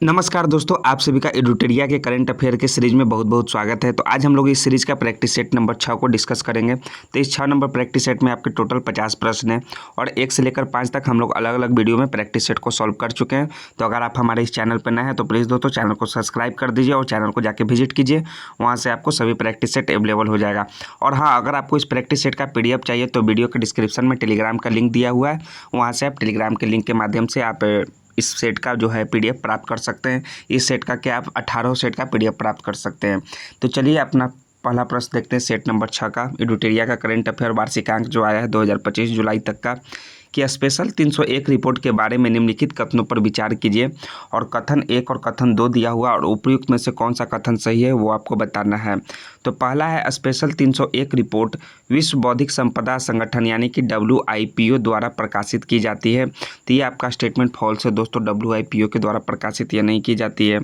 नमस्कार दोस्तों, आप सभी का एडुटेरिया के करंट अफेयर के सीरीज में बहुत बहुत स्वागत है। तो आज हम लोग इस सीरीज का प्रैक्टिस सेट नंबर 6 को डिस्कस करेंगे। तो इस 6 नंबर प्रैक्टिस सेट में आपके टोटल 50 प्रश्न हैं और 1 से लेकर 5 तक हम लोग अलग अलग वीडियो में प्रैक्टिस सेट को सॉल्व कर चुके हैं। तो अगर आप हमारे इस चैनल पर नए हैं तो प्लीज़ दोस्तों चैनल को सब्सक्राइब कर दीजिए और चैनल को जाके विजिट कीजिए। वहाँ से आपको सभी प्रैक्टिस सेट अवेलेबल हो जाएगा। और हाँ, अगर आपको इस प्रैक्टिस सेट का PDF चाहिए तो वीडियो के डिस्क्रिप्शन में टेलीग्राम का लिंक दिया हुआ है। वहाँ से आप टेलीग्राम के लिंक के माध्यम से आप इस सेट का जो है PDF प्राप्त कर सकते हैं। इस सेट का क्या आप 18 सेट का PDF प्राप्त कर सकते हैं। तो चलिए अपना पहला प्रश्न देखते हैं सेट नंबर 6 का। एडुटेरिया का करंट अफेयर वार्षिकांक जो आया है 2025 जुलाई तक का कि स्पेशल 301 रिपोर्ट के बारे में निम्नलिखित कथनों पर विचार कीजिए और कथन 1 और कथन 2 दिया हुआ और उपयुक्त में से कौन सा कथन सही है वो आपको बताना है। तो पहला है स्पेशल 301 रिपोर्ट विश्व बौद्धिक संपदा संगठन यानी कि WIPO द्वारा प्रकाशित की जाती है। तो ये आपका स्टेटमेंट फॉल्स है दोस्तों, WIPO के द्वारा प्रकाशित ये नहीं की जाती है।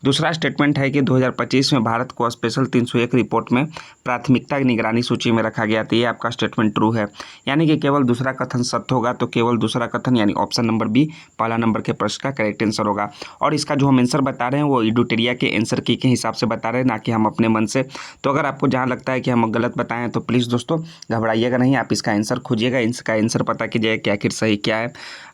दूसरा स्टेटमेंट है कि 2025 में भारत को स्पेशल 301 रिपोर्ट में प्राथमिकता निगरानी सूची में रखा गया था। ये आपका स्टेटमेंट ट्रू है, यानी कि केवल दूसरा कथन सत्य होगा। तो केवल दूसरा कथन यानी ऑप्शन नंबर बी पहला नंबर के प्रश्न का करेक्ट आंसर होगा। और इसका जो हम आंसर बता रहे हैं वो एडुटेरिया के आंसर की के हिसाब से बता रहे हैं, ना कि हम अपने मन से। तो अगर आपको जहाँ लगता है कि हम गलत बताएं तो प्लीज़ दोस्तों घबराइएगा नहीं, आप इसका आंसर खोजिएगा, इसका आंसर पता कीजिएगा कि आखिर सही क्या है।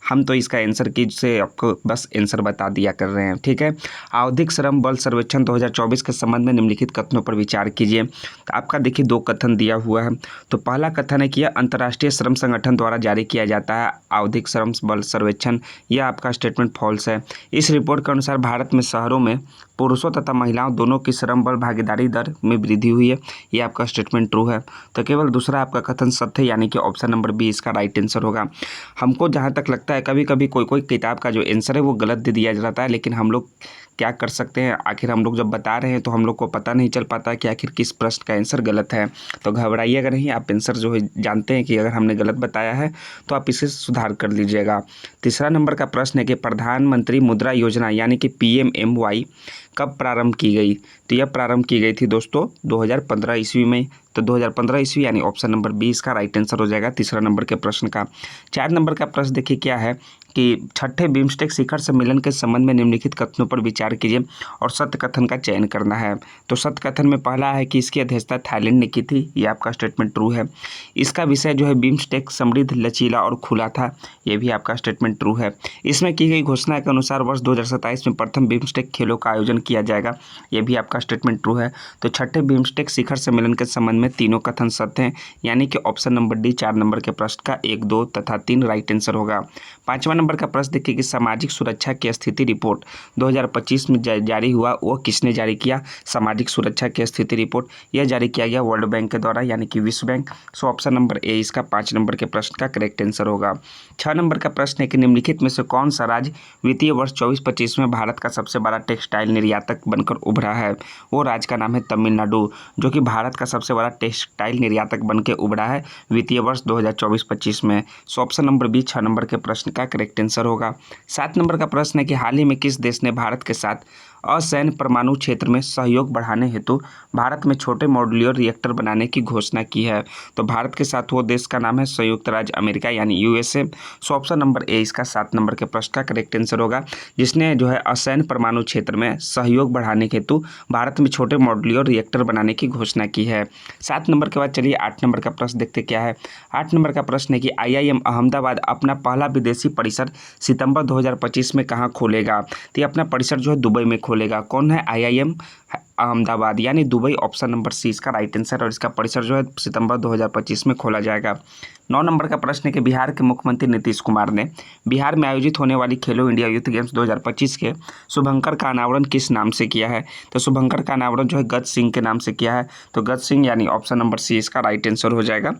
हम तो इसका आंसर की से आपको बस आंसर बता दिया कर रहे हैं, ठीक है। आवधिक श्रम बल सर्वेक्षण 2024 के संबंध में निम्नलिखित कथनों पर विचार कीजिए। तो आपका देखिए 2 कथन दिया हुआ है। तो पहला कथन है कि यह अंतर्राष्ट्रीय श्रम संगठन द्वारा जारी किया जाता है आवधिक श्रम बल सर्वेक्षण। यह आपका स्टेटमेंट फॉल्स है। इस रिपोर्ट के अनुसार भारत में शहरों में पुरुषों तथा महिलाओं दोनों की श्रम बल भागीदारी दर में वृद्धि हुई है। ये आपका स्टेटमेंट ट्रू है। तो केवल दूसरा आपका कथन सत्य है, यानी कि ऑप्शन नंबर बी इसका राइट आंसर होगा। हमको जहाँ तक लगता है कभी कभी कोई किताब का जो आंसर है वो गलत दे दिया जाता है, लेकिन हम लोग क्या कर सकते हैं, आखिर हम लोग जब बता रहे हैं तो हम लोग को पता नहीं चल पाता कि आखिर किस प्रश्न का आंसर गलत है। तो घबराइएगा नहीं, आप आंसर जो है जानते हैं कि अगर हमने गलत बताया है तो आप इसे सुधार कर लीजिएगा। तीसरा नंबर का प्रश्न है कि प्रधानमंत्री मुद्रा योजना यानी कि PMMY कब प्रारंभ की गई। तो यह प्रारंभ की गई थी दोस्तों 2015 ईस्वी में। तो 2015 ईस्वी यानी ऑप्शन नंबर बी इसका राइट आंसर हो जाएगा तीसरा नंबर के प्रश्न का। 4 नंबर का प्रश्न देखिए क्या है कि छठे बिम्स्टेक शिखर सम्मेलन के संबंध में निम्नलिखित कथनों पर विचार कीजिए और सत्य कथन का चयन करना है। तो सत्य कथन में पहला है कि इसकी अध्यक्षता थाईलैंड ने की थी। ये आपका स्टेटमेंट ट्रू है। इसका विषय जो है बिम्स्टेक समृद्ध, लचीला और खुला था। ये भी आपका स्टेटमेंट ट्रू है। इसमें की गई घोषणा के अनुसार वर्ष 2027 में प्रथम बिम्स्टेक खेलों का आयोजन किया जाएगा। ये भी आपका स्टेटमेंट ट्रू है। तो छठे बिम्स्टेक शिखर सम्मेलन के संबंध में तीनों कथन सत्य हैं, यानी कि ऑप्शन नंबर डी 4 नंबर के प्रश्न का 1, 2 तथा 3 राइट आंसर होगा। 5वां नंबर का प्रश्न देखिए कि सामाजिक सुरक्षा की स्थिति रिपोर्ट 2025 में जारी हुआ, वो किसने जारी किया। सामाजिक सुरक्षा की स्थिति रिपोर्ट यह जारी किया गया वर्ल्ड बैंक के द्वारा, यानी कि विश्व bank. So option number A इसका 5 नंबर के प्रश्न का करेक्ट आंसर होगा। 6 नंबर का प्रश्न है कि निम्नलिखित में से कौन सा राज्य वित्तीय वर्ष 24-25 में भारत का सबसे बड़ा टेक्सटाइल निर्यातक बनकर उभरा है। वो राज्य का नाम है तमिलनाडु, जो कि भारत का सबसे बड़ा टेक्सटाइल निर्यातक बनकर उभरा है वित्तीय वर्ष 2024-25 में। So option number B 6 number के प्रश्न का करेक्ट आंसर होगा। 7 नंबर का प्रश्न है कि हाल ही में किस देश ने भारत के साथ असैन्य परमाणु क्षेत्र में सहयोग बढ़ाने हेतु भारत में छोटे मॉड्यूलर रिएक्टर बनाने की घोषणा की है। तो भारत के साथ वो देश का नाम है संयुक्त राज्य अमेरिका यानी USA। So option number A इसका 7 नंबर के प्रश्न का करेक्ट आंसर होगा, जिसने जो है असैन्य परमाणु क्षेत्र में सहयोग बढ़ाने हेतु भारत में छोटे मॉड्यूलर रिएक्टर बनाने की घोषणा की है। 7 नंबर के बाद चलिए 8 नंबर का प्रश्न देखते क्या है। 8 नंबर का प्रश्न है कि IIM अहमदाबाद अपना पहला विदेशी परिसर सितंबर 2025 में कहाँ खोलेगा। तो ये अपना परिसर जो है दुबई में खोलेगा। कौन है IIM अहमदाबाद यानी दुबई। ऑप्शन नंबर सी इसका राइट आंसर, और इसका परिसर जो है सितंबर 2025 में खोला जाएगा। 9 नंबर का प्रश्न है कि बिहार के मुख्यमंत्री नीतीश कुमार ने बिहार में आयोजित होने वाली खेलो इंडिया यूथ गेम्स 2025 के शुभंकर का अनावरण किस नाम से किया है। तो शुभंकर का अनावरण जो है गज सिंह के नाम से किया है। तो गज सिंह यानी ऑप्शन नंबर सी इसका राइट आंसर हो जाएगा।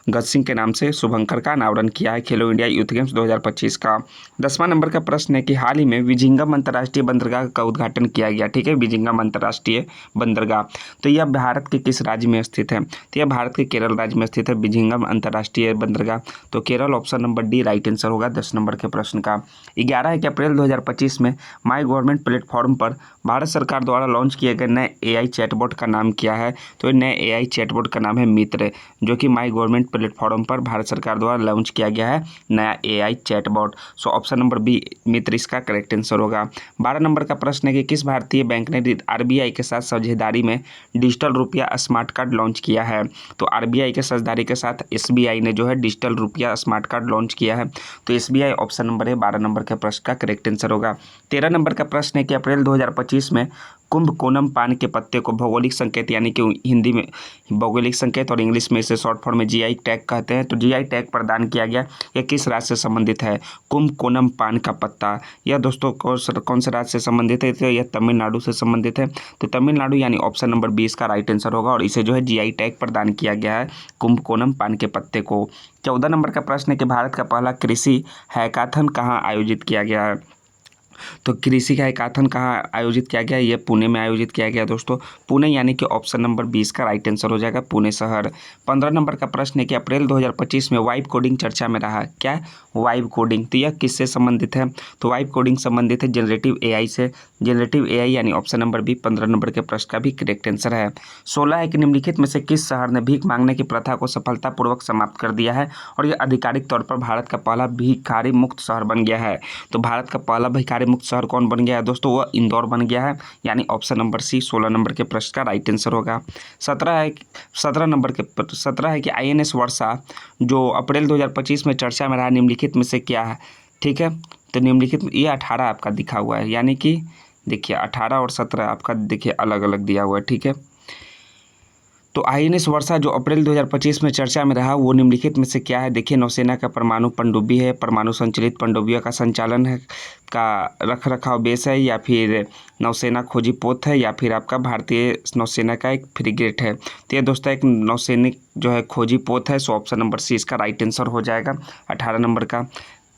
गज सिंह के नाम से शुभंकर का अनावरण किया है खेलो इंडिया यूथ गेम्स 2025 का। 10वां नंबर का प्रश्न है कि हाल ही में विजिंगम अंतर्राष्ट्रीय बंदरगाह का उद्घाटन किया गया, ठीक है। विजिंगम अंतर्राष्ट्रीय बंदरगाह, तो यह भारत के किस राज्य में स्थित है। तो यह भारत के केरल राज्य में स्थित है विजिंगम अंतर्राष्ट्रीय बंदरगाह? तो Kerala option number D right answer होगा 10 नंबर के प्रश्न का। 11 है कि अप्रैल 2025 में माई गवर्नमेंट प्लेटफॉर्म पर भारत सरकार द्वारा लॉन्च किए गए नए AI चैटबॉट का नाम क्या है? तो नए AI चैटबॉट का नाम है मित्र, जो कि माई गवर्नमेंट प्लेटफॉर्म पर भारत सरकार द्वारा लॉन्च किया गया है नया AI chatbot. So option number B मित्र इसका करेक्ट आंसर होगा। 12 नंबर का प्रश्न है कि किस भारतीय बैंक ने RBI के साथ साझेदारी में डिजिटल रुपया स्मार्ट कार्ड लॉन्च किया है? तो RBI के साझेदारी के साथ SBI ने जो है डिजिटल रुपया स्मार्ट कार्ड लॉन्च किया है। तो SBI ऑप्शन नंबर है 12 नंबर के प्रश्न का करेक्ट आंसर होगा। 13 नंबर का प्रश्न है कि अप्रैल 2025 में कुंभकोनम पान के पत्ते को भौगोलिक संकेत यानी कि हिंदी में भौगोलिक संकेत और इंग्लिश में इसे शॉर्ट फॉर्म में GI टैग कहते हैं, तो GI टैग प्रदान किया गया। यह किस राज्य से संबंधित है? कुंभकोनम पान का पत्ता यह दोस्तों कौन से राज्य से संबंधित है? तो यह तमिलनाडु से संबंधित है। तो तमिलनाडु यानी ऑप्शन नंबर 20 का राइट आंसर होगा और इसे जो है GI टैग प्रदान किया गया है कुंभकोनम पान के पत्ते को। 14 नंबर का प्रश्न है कि भारत का पहला कृषि हैकाथन कहाँ आयोजित किया गया है? तो कृषि का हैकाथन कहाँ आयोजित किया गया? ये पुणे में आयोजित किया गया दोस्तों, पुणे यानी कि ऑप्शन नंबर 20 का राइट आंसर हो जाएगा पुणे शहर। 15 नंबर का प्रश्न है कि अप्रैल 2025 में वाइब कोडिंग चर्चा में रहा। क्या वाइब कोडिंग? तो यह किससे संबंधित है? तो वाइब कोडिंग संबंधित है जनरेटिव AI से। जनरेटिव AI यानी ऑप्शन नंबर बी 15 नंबर के प्रश्न का भी करेक्ट आंसर है। 16 है कि निम्नलिखित में से किस शहर ने भीख मांगने की प्रथा को सफलतापूर्वक समाप्त कर दिया है और यह आधिकारिक तौर पर भारत का पहला भिखारी मुक्त शहर बन गया है? तो भारत का पहला भिखारी मुक्त शहर कौन बन गया है दोस्तों? वह इंदौर बन गया है, यानी ऑप्शन नंबर सी 16 नंबर के प्रश्न का राइट आंसर होगा। 17 है कि INS वर्षा जो अप्रैल 2025 में चर्चा में रहा निम्नलिखित में से क्या है? ठीक है, तो निम्नलिखित ये 18 आपका दिखा हुआ है, यानी कि देखिए 18 और 17 आपका देखिए अलग अलग दिया हुआ है। ठीक है, तो INS वर्षा जो अप्रैल 2025 में चर्चा में रहा वो निम्नलिखित में से क्या है? देखिए नौसेना का परमाणु पनडुब्बी है, परमाणु संचालित पनडुब्बियों का संचालन है का रख रखाव बेस है, या फिर नौसेना खोजी पोत है, या फिर आपका भारतीय नौसेना का एक फ्रिगेट है। तो ये दोस्तों एक नौसैनिक जो है खोजी पोत है। सो ऑप्शन नंबर सी इसका राइट आंसर हो जाएगा 18 नंबर का।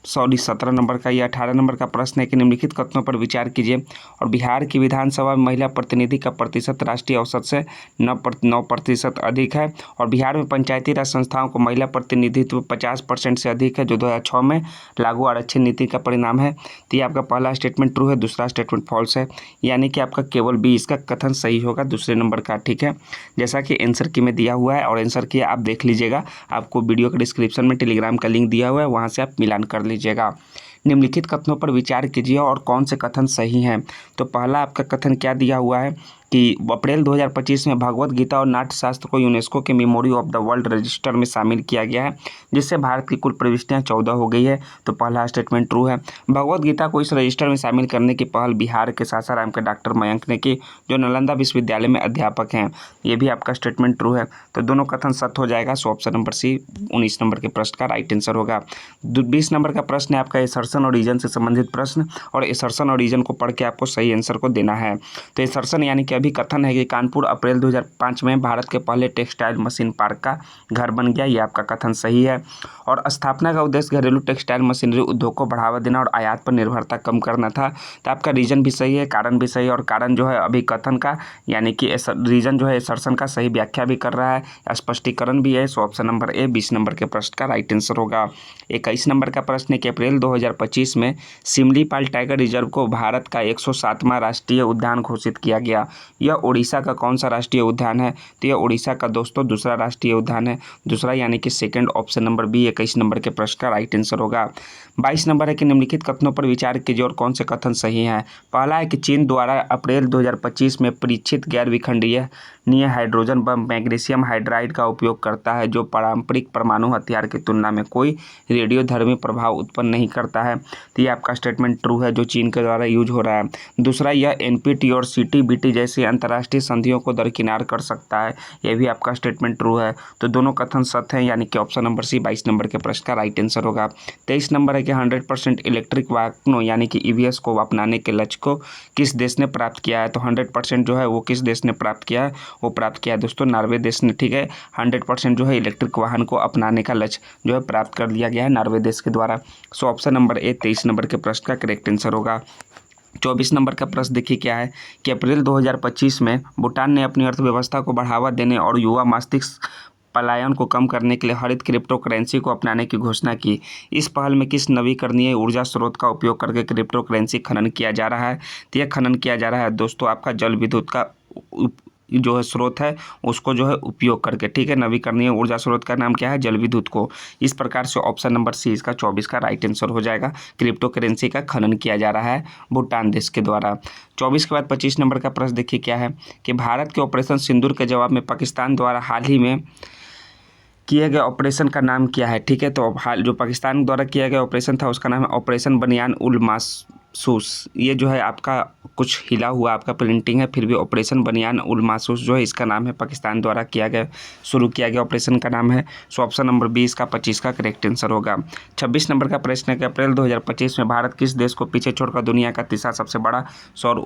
17 नंबर का। यह 18 नंबर का प्रश्न है कि निम्नलिखित कथनों पर विचार कीजिए और बिहार की विधानसभा में महिला प्रतिनिधि का प्रतिशत राष्ट्रीय औसत से 9% अधिक है और बिहार में पंचायती राज संस्थाओं को महिला प्रतिनिधित्व 50% से अधिक है, जो 2006 में लागू आरक्षण नीति का परिणाम है। तो ये आपका पहला स्टेटमेंट ट्रू है, दूसरा स्टेटमेंट फॉल्स है, यानी कि आपका केवल बी इसका कथन सही होगा दूसरे नंबर का। ठीक है, जैसा कि आंसर की में दिया हुआ है और आंसर की आप देख लीजिएगा, आपको वीडियो के डिस्क्रिप्शन में टेलीग्राम का लिंक दिया हुआ है, वहाँ से आप मिलान कर लीजिएगा। निम्नलिखित कथनों पर विचार कीजिए और कौन से कथन सही हैं। तो पहला आपका कथन क्या दिया हुआ है कि अप्रैल 2025 में भगवत गीता और नाट्यशास्त्र को यूनेस्को के memory of the world register में शामिल किया गया है, जिससे भारत की कुल प्रविष्टियां 14 हो गई है। तो पहला स्टेटमेंट ट्रू है। भगवत गीता को इस रजिस्टर में शामिल करने की पहल बिहार के सासाराम के डॉक्टर मयंक ने की, जो नालंदा विश्वविद्यालय में अध्यापक हैं। ये भी आपका स्टेटमेंट ट्रू है, तो दोनों कथन सत्य हो जाएगा। So option number C 19 number के प्रश्न का राइट आंसर होगा। 20 नंबर का प्रश्न है आपका एसर्शन और रीजन से संबंधित प्रश्न, और एसर्शन और रीजन को पढ़ के आपको सही आंसर को देना है। तो एसर्शन यानी कि अभी कथन है कि कानपुर अप्रैल 2005 में भारत के पहले टेक्सटाइल मशीन पार्क का घर बन गया, ये आपका कथन सही है। और स्थापना का उद्देश्य घरेलू टेक्सटाइल मशीनरी उद्योग को बढ़ावा देना और आयात पर निर्भरता कम करना था। तो आपका रीजन भी सही है, कारण भी सही है, और कारण जो है अभी कथन का यानी कि रीजन जो है एसर्शन का सही व्याख्या भी कर रहा है, स्पष्टीकरण भी है। So option number A 20 number के प्रश्न का राइट आंसर होगा। 21 नंबर का प्रश्न है कि अप्रैल 2025 में सिमलीपाल टाइगर रिजर्व को भारत का 107वां राष्ट्रीय उद्यान घोषित किया गया। यह उड़ीसा का कौन सा राष्ट्रीय उद्यान है? तो यह उड़ीसा का दोस्तों दूसरा राष्ट्रीय उद्यान है, दूसरा यानी कि second, option number B 21 number के प्रश्न का राइट आंसर होगा। 22 नंबर है कि निम्नलिखित कथनों पर विचार कीजिए और कौन से कथन सही हैं। पहला है कि चीन द्वारा अप्रैल 2025 में परीक्षित गैर विखंडनीय हाइड्रोजन बम मैग्नीशियम हाइड्राइड का उपयोग करता है, जो पारंपरिक परमाणु हथियार की तुलना में कोई रेडियोधर्मी प्रभाव उत्पन्न नहीं करता है। तो ये आपका स्टेटमेंट ट्रू है, जो चीन के द्वारा यूज हो रहा है। दूसरा, यह NPT और CTBT जैसी अंतर्राष्ट्रीय संधियों को दरकिनार कर सकता है, यह भी आपका स्टेटमेंट ट्रू है। तो दोनों कथन सत्य हैं, यानी कि ऑप्शन नंबर सी 22 नंबर के प्रश्न का राइट आंसर होगा। 23 नंबर है कि 100% इलेक्ट्रिक वाहनों यानी कि EVS को अपनाने के लक्ष्य को किस देश ने प्राप्त किया है? तो 100% जो है वो किस देश ने प्राप्त किया है? वो प्राप्त किया है दोस्तों नॉर्वे देश ने। ठीक है, 100% जो है इलेक्ट्रिक वाहन को अपनाने का लक्ष्य जो है प्राप्त कर लिया गया है नॉर्वे देश के द्वारा। सो ऑप्शन नंबर ए 23 नंबर के प्रश्न का करेक्ट आंसर होगा। 24 नंबर का प्रश्न देखिए क्या है कि अप्रैल 2025 में भूटान ने अपनी अर्थव्यवस्था को बढ़ावा देने और युवा मस्तिष्क पलायन को कम करने के लिए हरित क्रिप्टो करेंसी को अपनाने की घोषणा की। इस पहल में किस नवीकरणीय ऊर्जा स्रोत का उपयोग करके क्रिप्टो करेंसी खनन किया जा रहा है? तो यह खनन किया जा रहा है दोस्तों आपका जल विद्युत का जो है स्रोत है उसको जो है उपयोग करके, ठीक है। नवीकरणीय ऊर्जा स्रोत का नाम क्या है? जल विद्युत को। इस प्रकार से ऑप्शन नंबर सी इसका 24 का राइट आंसर हो जाएगा। क्रिप्टो करेंसी का खनन किया जा रहा है भूटान देश के द्वारा। 24 के बाद 25 नंबर का प्रश्न देखिए क्या है कि भारत के ऑपरेशन सिंदूर के जवाब में पाकिस्तान द्वारा हाल ही में किए गए ऑपरेशन का नाम क्या है? ठीक है, तो हाल जो पाकिस्तान द्वारा किया गया ऑपरेशन था उसका नाम है ऑपरेशन बनियान उल मासूस। ये जो है आपका कुछ हिला हुआ आपका प्रिंटिंग है, फिर भी ऑपरेशन बनियान उल मासूस जो है इसका नाम है, पाकिस्तान द्वारा शुरू किया गया ऑपरेशन का नाम है। सो ऑप्शन नंबर 20 का 25 का करेक्ट आंसर होगा। 26 नंबर का प्रश्न है कि अप्रैल 2025 में भारत किस देश को पीछे छोड़कर दुनिया का तीसरा सबसे बड़ा सौर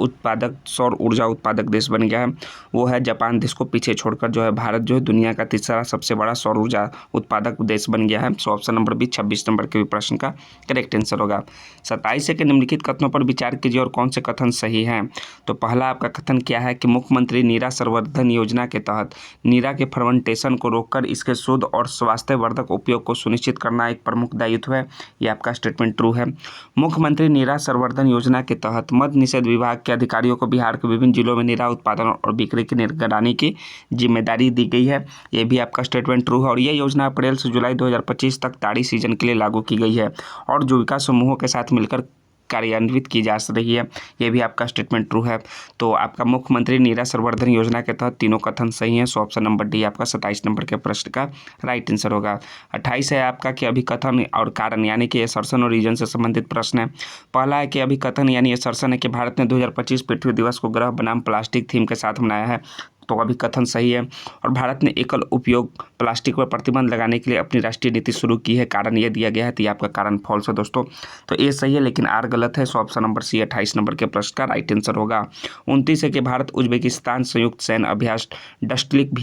ऊर्जा उत्पादक देश बन गया है? वो है जापान देश को पीछे छोड़कर जो है भारत जो है दुनिया का तीसरा सबसे बड़ा सौर ऊर्जा उत्पादक देश बन गया है। सो ऑप्शन नंबर 20 26 नंबर के भी प्रश्न का करेक्ट आंसर होगा। 27 के निम्नलिखित कथनों पर विचार कीजिए और कौन से कथन सही हैं। तो पहला आपका कथन क्या है कि मुख्यमंत्री नीरा संवर्धन योजना के तहत नीरा के फर्मेंटेशन को रोककर इसके शुद्ध और स्वास्थ्यवर्धक उपयोग को सुनिश्चित करना एक प्रमुख दायित्व है। यह आपका स्टेटमेंट ट्रू है। मुख्यमंत्री नीरा संवर्धन योजना के तहत मद्य निषेध विभाग के अधिकारियों को बिहार के विभिन्न जिलों में नीरा उत्पादन और बिक्री की निगरानी की जिम्मेदारी दी गई है। ये भी आपका स्टेटमेंट ट्रू है और यह योजना अप्रैल से जुलाई 2025 तक ताड़ी सीजन के लिए लागू की गई है और जीविका समूहों के साथ मिलकर कार्यान्वित की जा रही है। यह भी आपका स्टेटमेंट ट्रू है। तो आपका मुख्यमंत्री नीरा संवर्धन योजना के तहत तीनों कथन सही हैं। सो ऑप्शन नंबर डी आपका 27 नंबर के प्रश्न का राइट आंसर होगा। 28 है आपका कि अभिकथन और कारण यानी कि असर्शन और रीजन से संबंधित प्रश्न है। पहला है कि अभिकथन यानी असर्शन है कि भारत ने 2025 पृथ्वी दिवस को ग्रह बनाम प्लास्टिक थीम के साथ मनाया है। तो अभी कथन सही है। और भारत ने एकल उपयोग प्लास्टिक पर प्रतिबंध लगाने के लिए अपनी राष्ट्रीय नीति शुरू की है, कारण ये दिया गया है। तो ये आपका कारण फॉल्स है दोस्तों। तो ये सही है लेकिन आर गलत है। So option number C 28 number के प्रश्न का राइट आंसर होगा। 29 है कि भारत उज्बेकिस्तान संयुक्त सैन्य अभ्यास डस्टलिक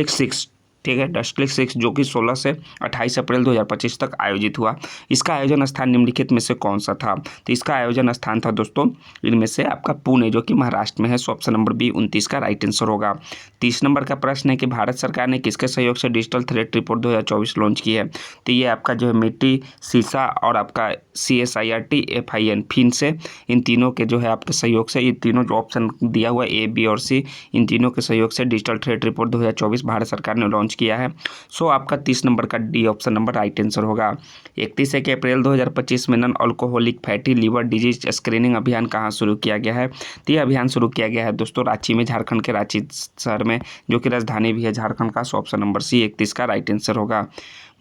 6, ठीक है, डस्टलिक 6 जो कि 16 से 28 अप्रैल 2025 तक आयोजित हुआ। इसका आयोजन स्थान निम्नलिखित में से कौन सा था? तो इसका आयोजन स्थान था दोस्तों इनमें से आपका पुणे जो कि महाराष्ट्र में है। सो ऑप्शन नंबर बी 29 का राइट आंसर होगा। 30 नंबर का प्रश्न है कि भारत सरकार ने किसके सहयोग से डिजिटल थ्रेट रिपोर्ट 2024 लॉन्च की है? तो ये आपका जो है मिट्टी, सीसा और आपका CSIRT FIN फिन से, इन तीनों के जो है आपके सहयोग से, ये तीनों जो ऑप्शन दिया हुआ है A, B और C, इन तीनों के सहयोग से डिजिटल थ्रेट रिपोर्ट 2024 भारत सरकार ने लॉन्च किया है। सो आपका 30 नंबर का D option number right answer होगा। 31 है कि अप्रैल 2025 में non alcoholic fatty liver disease screening अभियान कहाँ शुरू किया गया है? तो यह अभियान शुरू किया गया है दोस्तों रांची में, झारखंड के रांची शहर में, जो कि राजधानी भी है झारखंड का। सो ऑप्शन नंबर सी 31 का राइट आंसर होगा।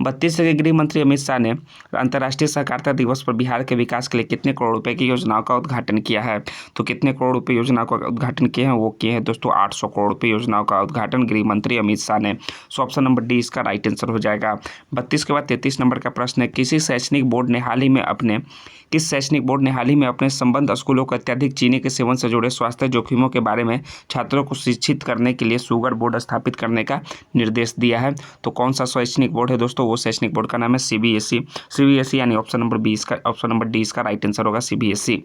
32 के गृह मंत्री अमित शाह ने अंतर्राष्ट्रीय सहकारिता दिवस पर बिहार के विकास के लिए कितने करोड़ रुपए की योजनाओं का उद्घाटन किया है? तो कितने करोड़ रुपए योजनाओं का उद्घाटन किए हैं? वो किए हैं दोस्तों 800 करोड़ रुपए योजनाओं का उद्घाटन गृह मंत्री अमित शाह ने। सो ऑप्शन नंबर डी इसका राइट आंसर हो जाएगा। 32 के बाद 33 नंबर का प्रश्न है किस शैक्षणिक बोर्ड ने हाल ही में अपने संबद्ध स्कूलों को अत्यधिक चीनी के सेवन से जुड़े स्वास्थ्य जोखिमों के बारे में छात्रों को शिक्षित करने के लिए शुगर बोर्ड स्थापित करने का निर्देश दिया है? तो कौन सा शैक्षणिक बोर्ड है दोस्तों? वो शैक्षणिक बोर्ड का नाम है CBSE यानी ऑप्शन नंबर डी इसका राइट आंसर होगा CBSE।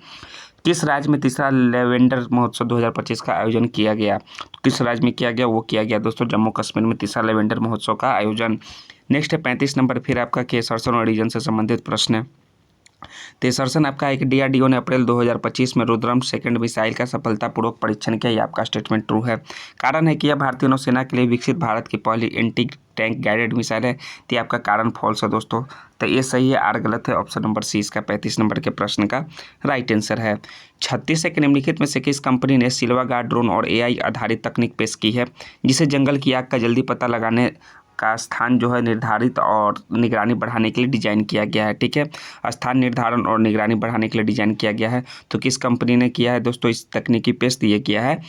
किस राज्य में तीसरा लेवेंडर महोत्सव 2025 का आयोजन किया गया? तो किस राज्य में किया गया? वो किया गया दोस्तों जम्मू कश्मीर में तीसरा लेवेंडर महोत्सव का आयोजन। नेक्स्ट है 35 नंबर, फिर आपका केस असर्शन और रीजन से संबंधित प्रश्न है। तेसरसन आपका एक DRDO ने अप्रैल 2025 में रुद्रम सेकंड मिसाइल का सफलतापूर्वक परीक्षण किया। यह आपका स्टेटमेंट ट्रू है। कारण है कि यह भारतीय नौसेना के लिए विकसित भारत की पहली एंटी टैंक गाइडेड मिसाइल है। तो आपका कारण फॉल्स है दोस्तों। तो ये सही है, आर गलत है। ऑप्शन नंबर सी इसका 35 नंबर के प्रश्न का राइट आंसर है। 36 है कि निम्नलिखित में से किस कंपनी ने सिल्वा गार्ड ड्रोन और AI आधारित तकनीक पेश की है जिसे जंगल की आग का जल्दी पता लगाने का स्थान जो है निर्धारित और निगरानी बढ़ाने के लिए डिजाइन किया गया है? ठीक है, स्थान निर्धारण और निगरानी बढ़ाने के लिए डिजाइन किया गया है। तो किस कंपनी ने किया है दोस्तों इस तकनीकी पेश? दिए किया है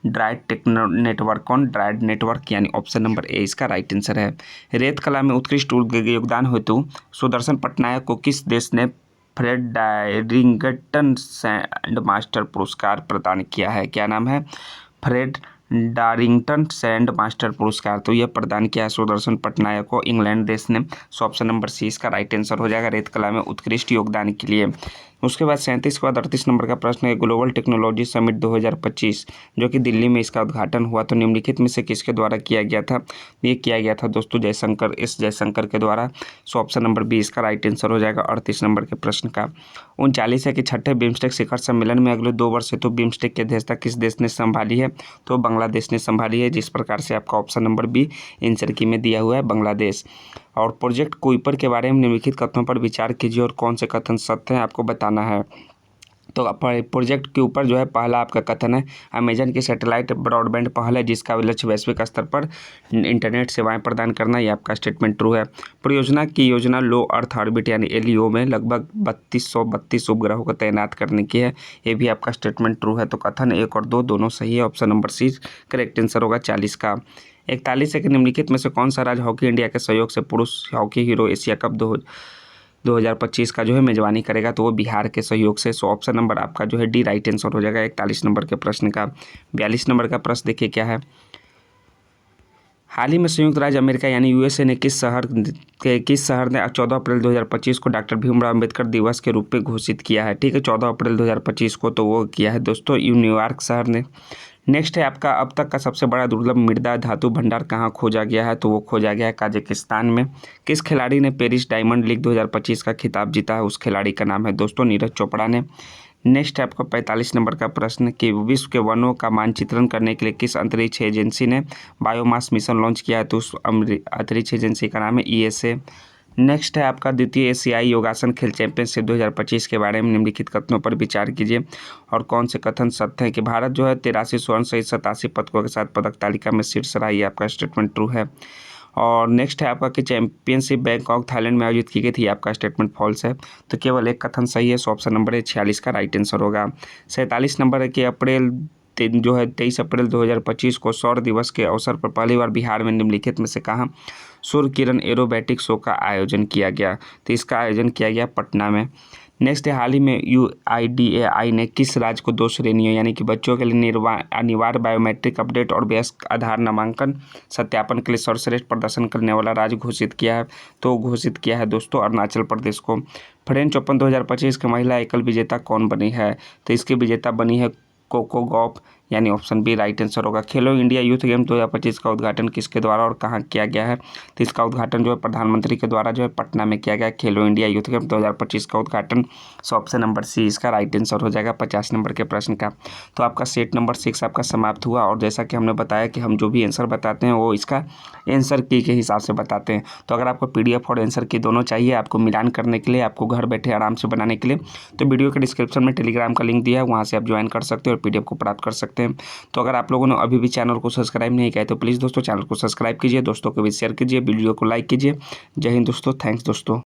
ड्राइड नेटवर्क यानी ऑप्शन नंबर ए इसका राइट आंसर है। रेत कला में उत्कृष्ट योगदान हेतु सुदर्शन पटनायक को किस देश ने फ्रेड डायरिंगटन सैंड मास्टर पुरस्कार प्रदान किया है? क्या नाम है? फ्रेड डारिंगटन सैंड मास्टर पुरस्कार। तो यह प्रदान किया है सुदर्शन पटनायक को इंग्लैंड देश ने। सो ऑप्शन नंबर सी इसका राइट आंसर हो जाएगा रेत कला में उत्कृष्ट योगदान के लिए। उसके बाद 37 के बाद 38 नंबर का प्रश्न है, ग्लोबल टेक्नोलॉजी समिट 2025 जो कि दिल्ली में इसका उद्घाटन हुआ, तो निम्नलिखित में से किसके द्वारा किया गया था? ये किया गया था दोस्तों जयशंकर के द्वारा। सो ऑप्शन नंबर बी इसका राइट आंसर हो जाएगा 38 नंबर के प्रश्न का। 39 है कि छठे बिम्स्टेक शिखर सम्मेलन में अगले 2 वर्ष हेतु बिम्स्टेक की अध्यक्षता किस देश ने संभाली है? तो बांग्लादेश ने संभाली है, जिस प्रकार से आपका ऑप्शन नंबर बी आंसर की में दिया हुआ है बांग्लादेश। और प्रोजेक्ट कुइपर के बारे में निम्नलिखित कथनों पर विचार कीजिए और कौन से कथन सत्य हैं आपको बताना है। तो प्रोजेक्ट के ऊपर जो है पहला आपका कथन है, अमेजन की सैटेलाइट ब्रॉडबैंड पहल है जिसका लक्ष्य वैश्विक स्तर पर इंटरनेट सेवाएं प्रदान करना, ये आपका स्टेटमेंट ट्रू है। परियोजना की योजना लो अर्थ ऑर्बिट यानी LEO में लगभग 3232 उपग्रहों को तैनात करने की है, ये भी आपका स्टेटमेंट ट्रू है। तो कथन 1 और 2 दोनों सही है, option number C correct answer होगा 40 का। 41 है कि निम्नलिखित में से कौन सा राज्य हॉकी इंडिया के सहयोग से पुरुष हॉकी हीरो एशिया कप 2025 का जो है मेजबानी करेगा? तो वो बिहार के सहयोग से। सो ऑप्शन नंबर आपका जो है डी राइट आंसर हो जाएगा 41 नंबर के प्रश्न का। 42 नंबर का प्रश्न देखिए क्या है, हाल ही में संयुक्त राज्य अमेरिका यानी USA ने किस शहर ने 14 अप्रैल 2025 को डॉक्टर भीमराव अम्बेडकर दिवस के रूप में घोषित किया है? ठीक है, 14 अप्रैल 2025 को तो वो किया है दोस्तों न्यूयॉर्क शहर ने। नेक्स्ट है आपका, अब तक का सबसे बड़ा दुर्लभ मृदा धातु भंडार कहाँ खोजा गया है? तो वो खोजा गया है काजाकिस्तान में। किस खिलाड़ी ने पेरिस डायमंड लीग 2025 का खिताब जीता है? उस खिलाड़ी का नाम है दोस्तों नीरज चोपड़ा ने। नेक्स्ट है आपका 45 नंबर का प्रश्न कि विश्व के वनों का मानचित्रण करने के लिए किस अंतरिक्ष एजेंसी ने बायोमास मिशन लॉन्च किया है? तो उस अंतरिक्ष एजेंसी का नाम है ESA। नेक्स्ट है आपका द्वितीय एशियाई योगासन खेल चैंपियनशिप 2025 के बारे में निम्नलिखित कथनों पर विचार कीजिए और कौन से कथन सत्य हैं कि भारत जो है 83 स्वर्ण सहित 87 पदकों के साथ पदक तालिका में शीर्ष रहा, ये आपका स्टेटमेंट ट्रू है। और नेक्स्ट है आपका कि चैंपियनशिप बैंकॉक थाईलैंड में आयोजित की गई थी, आपका स्टेटमेंट फॉल्स है, तो केवल एक कथन सही है। सो ऑप्शन नंबर 46 का राइट आंसर होगा। 47 नंबर है कि 23 अप्रैल 2025 को सौर दिवस के अवसर पर पहली बार बिहार में निम्नलिखित में से कहाँ सूर्य किरण एरोबैटिक शो का आयोजन किया गया? तो इसका आयोजन किया गया पटना में। नेक्स्ट है, हाल ही में UIDAI ने किस राज्य को 2 श्रेणियों यानी कि बच्चों के लिए अनिवार्य बायोमेट्रिक अपडेट और वयस्क आधार नामांकन सत्यापन के लिए सर्वश्रेष्ठ प्रदर्शन करने वाला राज्य घोषित किया है? तो घोषित किया है दोस्तों अरुणाचल प्रदेश को। फ्रेंच ओपन 2025 की महिला एकल विजेता कौन बनी है? तो इसकी विजेता बनी है कोको गॉफ, यानी ऑप्शन बी राइट आंसर होगा। खेलो इंडिया यूथ गेम 2025 का उद्घाटन किसके द्वारा और कहाँ किया गया है? तो इसका उद्घाटन जो है प्रधानमंत्री के द्वारा जो है पटना में किया गया। खेलो इंडिया यूथ गेम 2025 का उद्घाटन। सो ऑप्शन नंबर सी इसका राइट आंसर हो जाएगा 50 नंबर के प्रश्न का। तो आपका सेट नंबर 6 आपका समाप्त हुआ और जैसा कि हमने बताया कि हम जो भी आंसर बताते हैं वो इसका आंसर की के हिसाब से बताते हैं। तो अगर आपको PDF और आंसर की दोनों चाहिए आपको मिलान करने के लिए, आपको घर बैठे आराम से बनाने के लिए, तो वीडियो के डिस्क्रिप्शन में टेलीग्राम का लिंक दिया है, वहाँ से आप ज्वाइन कर सकते हो और PDF को प्राप्त कर सकते हैं। तो अगर आप लोगों ने अभी भी चैनल को सब्सक्राइब नहीं किया है तो प्लीज़ दोस्तों चैनल को सब्सक्राइब कीजिए, दोस्तों को भी शेयर कीजिए, वीडियो को लाइक कीजिए। जय हिंद दोस्तों, थैंक्स दोस्तों।